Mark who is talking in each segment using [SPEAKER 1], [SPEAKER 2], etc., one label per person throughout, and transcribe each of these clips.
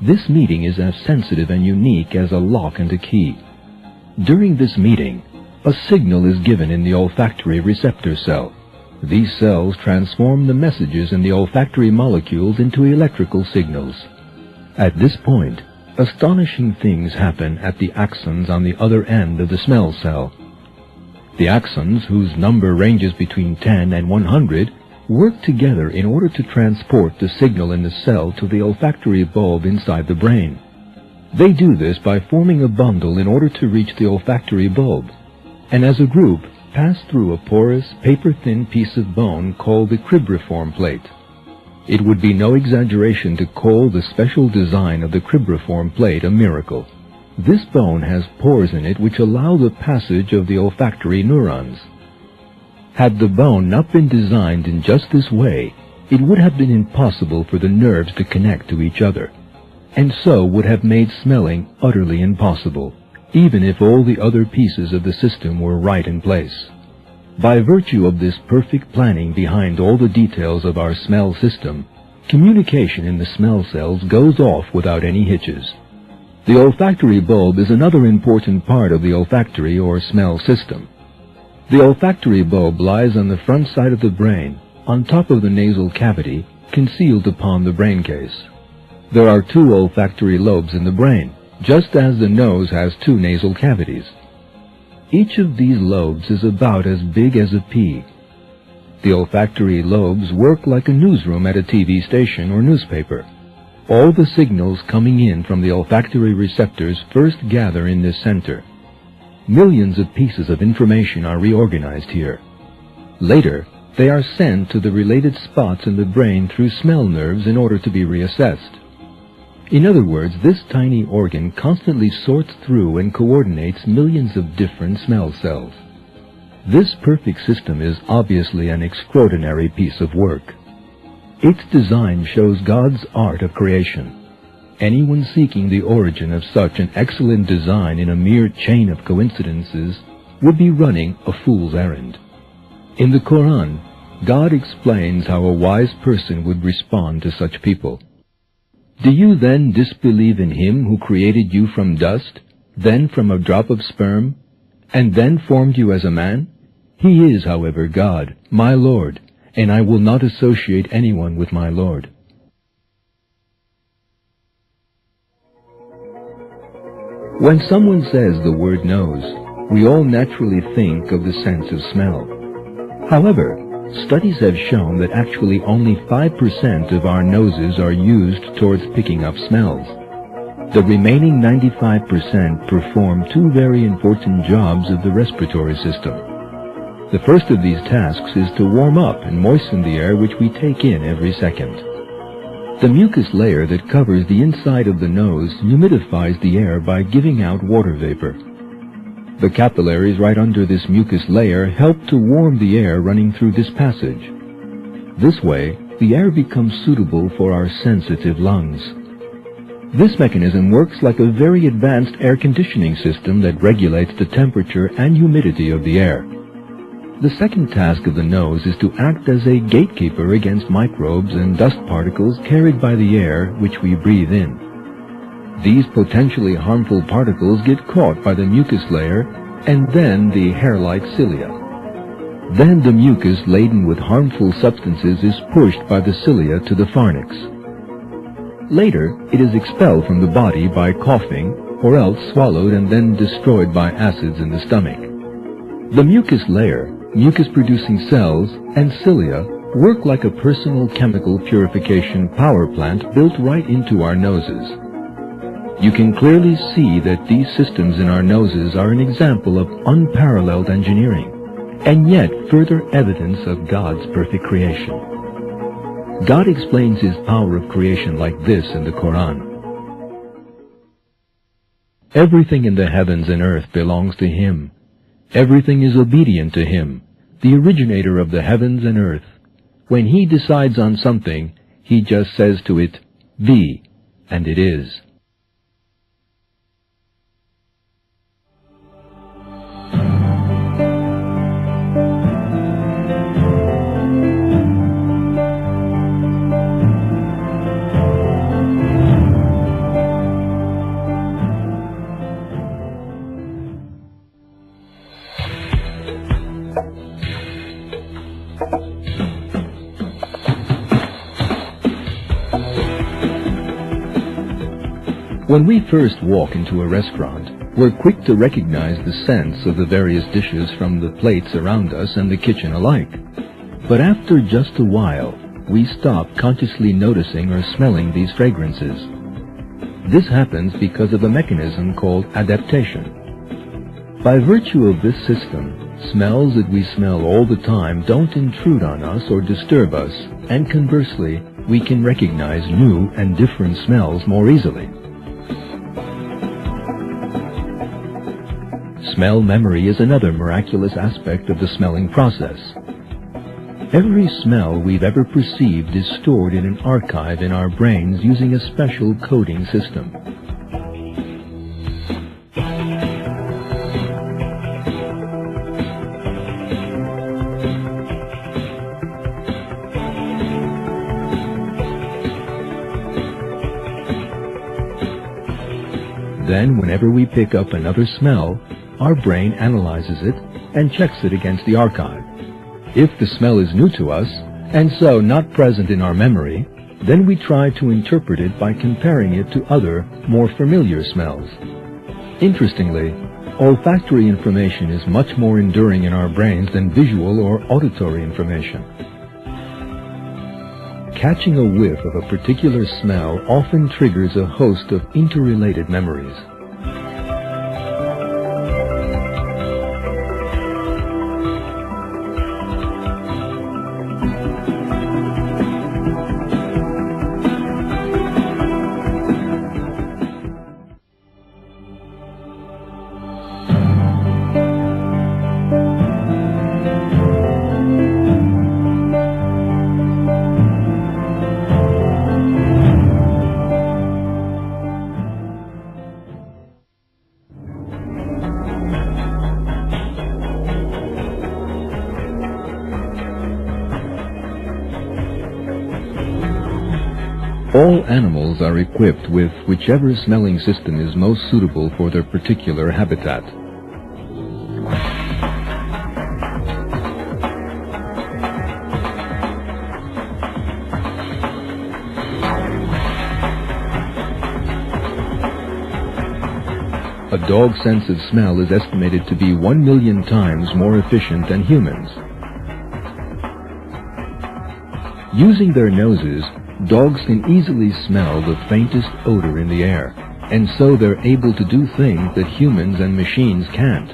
[SPEAKER 1] This meeting is as sensitive and unique as a lock and a key. During this meeting, a signal is given in the olfactory receptor cell. These cells transform the messages in the olfactory molecules into electrical signals. At this point, astonishing things happen at the axons on the other end of the smell cell. The axons, whose number ranges between 10 and 100, work together in order to transport the signal in the cell to the olfactory bulb inside the brain. They do this by forming a bundle in order to reach the olfactory bulb, and as a group pass through a porous, paper-thin piece of bone called the cribriform plate. It would be no exaggeration to call the special design of the cribriform plate a miracle. This bone has pores in it which allow the passage of the olfactory neurons. Had the bone not been designed in just this way, it would have been impossible for the nerves to connect to each other, and so would have made smelling utterly impossible, even if all the other pieces of the system were right in place. By virtue of this perfect planning behind all the details of our smell system, communication in the smell cells goes off without any hitches. The olfactory bulb is another important part of the olfactory or smell system. The olfactory bulb lies on the front side of the brain, on top of the nasal cavity, concealed upon the brain case. There are 2 olfactory lobes in the brain, just as the nose has 2 nasal cavities. Each of these lobes is about as big as a pea. The olfactory lobes work like a newsroom at a TV station or newspaper. All the signals coming in from the olfactory receptors first gather in this center. Millions of pieces of information are reorganized here. Later, they are sent to the related spots in the brain through smell nerves in order to be reassessed. In other words, this tiny organ constantly sorts through and coordinates millions of different smell cells. This perfect system is obviously an extraordinary piece of work. Its design shows God's art of creation. Anyone seeking the origin of such an excellent design in a mere chain of coincidences would be running a fool's errand. In the Quran, God explains how a wise person would respond to such people. Do you then disbelieve in Him who created you from dust, then from a drop of sperm, and then formed you as a man? He is, however, God, my Lord, and I will not associate anyone with my Lord. When someone says the word nose, we all naturally think of the sense of smell. However, studies have shown that actually only 5% of our noses are used towards picking up smells. The remaining 95% perform 2 very important jobs of the respiratory system. The first of these tasks is to warm up and moisten the air which we take in every second. The mucus layer that covers the inside of the nose humidifies the air by giving out water vapor. The capillaries right under this mucus layer help to warm the air running through this passage. This way, the air becomes suitable for our sensitive lungs. This mechanism works like a very advanced air conditioning system that regulates the temperature and humidity of the air. The second task of the nose is to act as a gatekeeper against microbes and dust particles carried by the air which we breathe in. These potentially harmful particles get caught by the mucus layer and then the hair-like cilia. Then the mucus laden with harmful substances is pushed by the cilia to the pharynx. Later, it is expelled from the body by coughing or else swallowed and then destroyed by acids in the stomach. The mucus layer, mucus-producing cells, and cilia work like a personal chemical purification power plant built right into our noses. You can clearly see that these systems in our noses are an example of unparalleled engineering, and yet further evidence of God's perfect creation. God explains His power of creation like this in the Quran. Everything in the heavens and earth belongs to Him. Everything is obedient to Him, the originator of the heavens and earth. When He decides on something, He just says to it, "Be," and it is. When we first walk into a restaurant, we're quick to recognize the scents of the various dishes from the plates around us and the kitchen alike. But after just a while, we stop consciously noticing or smelling these fragrances. This happens because of a mechanism called adaptation. By virtue of this system, smells that we smell all the time don't intrude on us or disturb us, and conversely, we can recognize new and different smells more easily. Smell memory is another miraculous aspect of the smelling process. Every smell we've ever perceived is stored in an archive in our brains using a special coding system. Then, whenever we pick up another smell, our brain analyzes it and checks it against the archive. If the smell is new to us, and so not present in our memory, then we try to interpret it by comparing it to other, more familiar smells. Interestingly, olfactory information is much more enduring in our brains than visual or auditory information. Catching a whiff of a particular smell often triggers a host of interrelated memories. All animals are equipped with whichever smelling system is most suitable for their particular habitat. A dog's sense of smell is estimated to be 1 million times more efficient than humans. Using their noses, dogs can easily smell the faintest odor in the air, and so they're able to do things that humans and machines can't.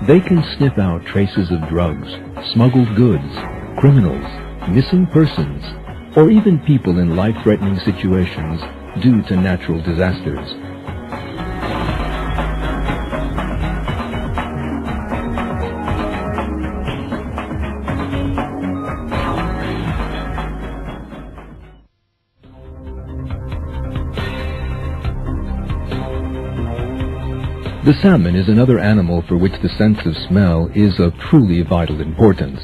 [SPEAKER 1] They can sniff out traces of drugs, smuggled goods, criminals, missing persons, or even people in life-threatening situations due to natural disasters. The salmon is another animal for which the sense of smell is of truly vital importance.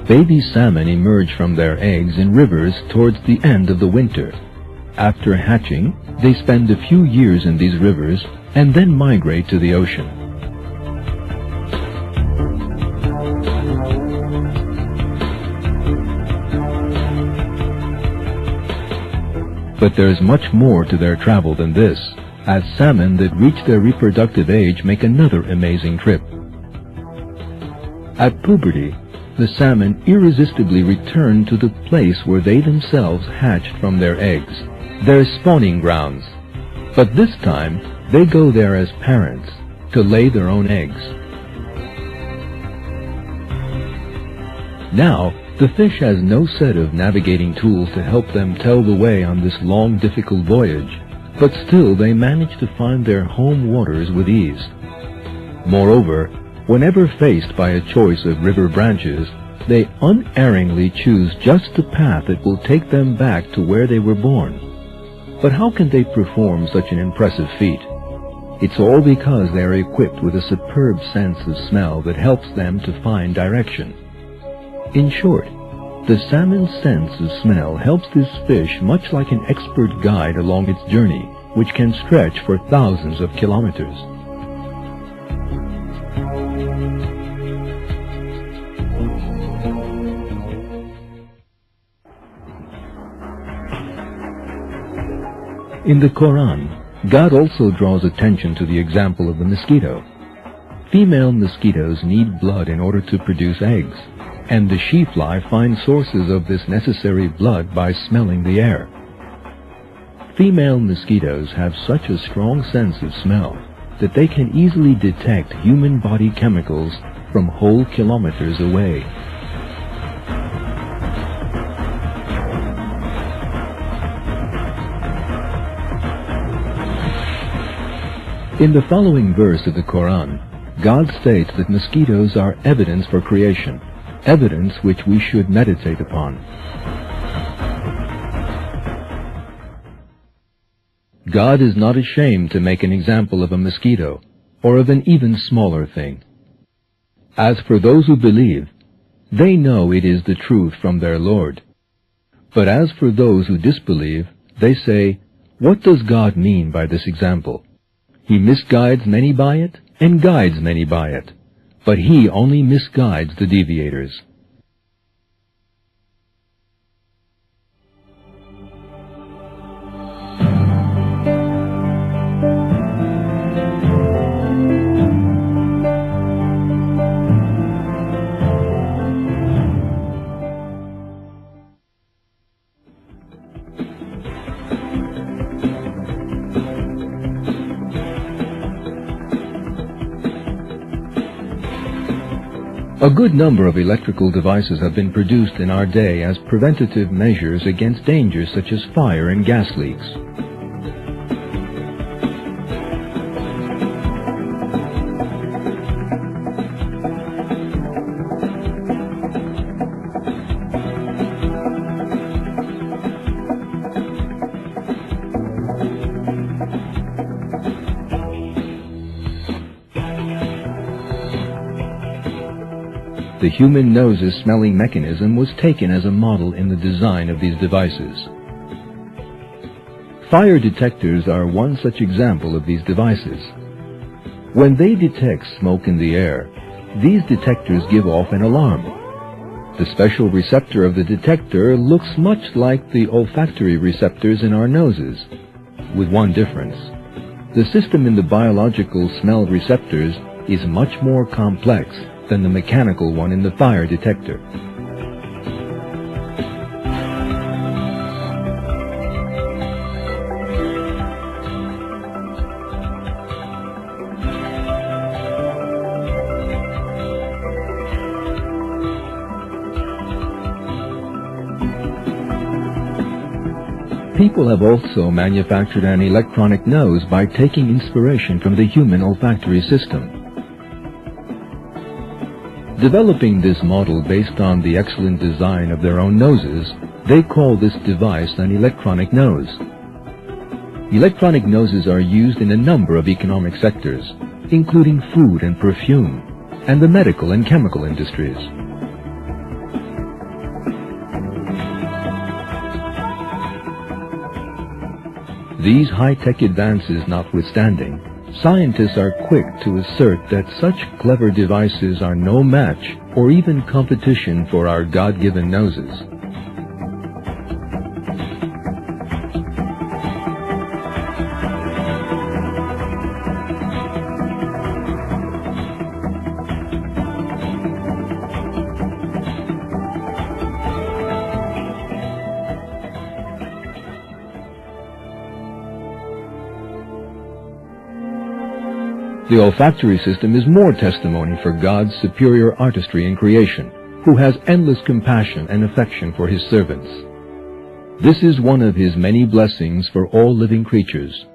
[SPEAKER 1] Baby salmon emerge from their eggs in rivers towards the end of the winter. After hatching, they spend a few years in these rivers and then migrate to the ocean. But there's much more to their travel than this, as salmon that reach their reproductive age make another amazing trip. At puberty, the salmon irresistibly return to the place where they themselves hatched from their eggs, their spawning grounds. But this time, they go there as parents, to lay their own eggs. Now, the fish has no set of navigating tools to help them tell the way on this long, difficult voyage, but still they manage to find their home waters with ease. Moreover, whenever faced by a choice of river branches, they unerringly choose just the path that will take them back to where they were born. But how can they perform such an impressive feat? It's all because they are equipped with a superb sense of smell that helps them to find direction. In short, the salmon's sense of smell helps this fish much like an expert guide along its journey, which can stretch for thousands of kilometers. In the Quran, God also draws attention to the example of the mosquito. Female mosquitoes need blood in order to produce eggs, and the she-fly finds sources of this necessary blood by smelling the air. Female mosquitoes have such a strong sense of smell that they can easily detect human body chemicals from whole kilometers away. In the following verse of the Quran, God states that mosquitoes are evidence for creation, evidence which we should meditate upon. God is not ashamed to make an example of a mosquito, or of an even smaller thing. As for those who believe, they know it is the truth from their Lord. But as for those who disbelieve, they say, "What does God mean by this example? He misguides many by it, and guides many by it, but He only misguides the deviators." A good number of electrical devices have been produced in our day as preventative measures against dangers such as fire and gas leaks. The human nose's smelling mechanism was taken as a model in the design of these devices. Fire detectors are one such example of these devices. When they detect smoke in the air, these detectors give off an alarm. The special receptor of the detector looks much like the olfactory receptors in our noses, with one difference. The system in the biological smell receptors is much more complex than the mechanical one in the fire detector. People have also manufactured an electronic nose by taking inspiration from the human olfactory system. Developing this model based on the excellent design of their own noses, they call this device an electronic nose. Electronic noses are used in a number of economic sectors, including food and perfume, and the medical and chemical industries. These high-tech advances notwithstanding, scientists are quick to assert that such clever devices are no match or even competition for our God-given noses. The olfactory system is more testimony for God's superior artistry in creation, who has endless compassion and affection for His servants. This is one of His many blessings for all living creatures.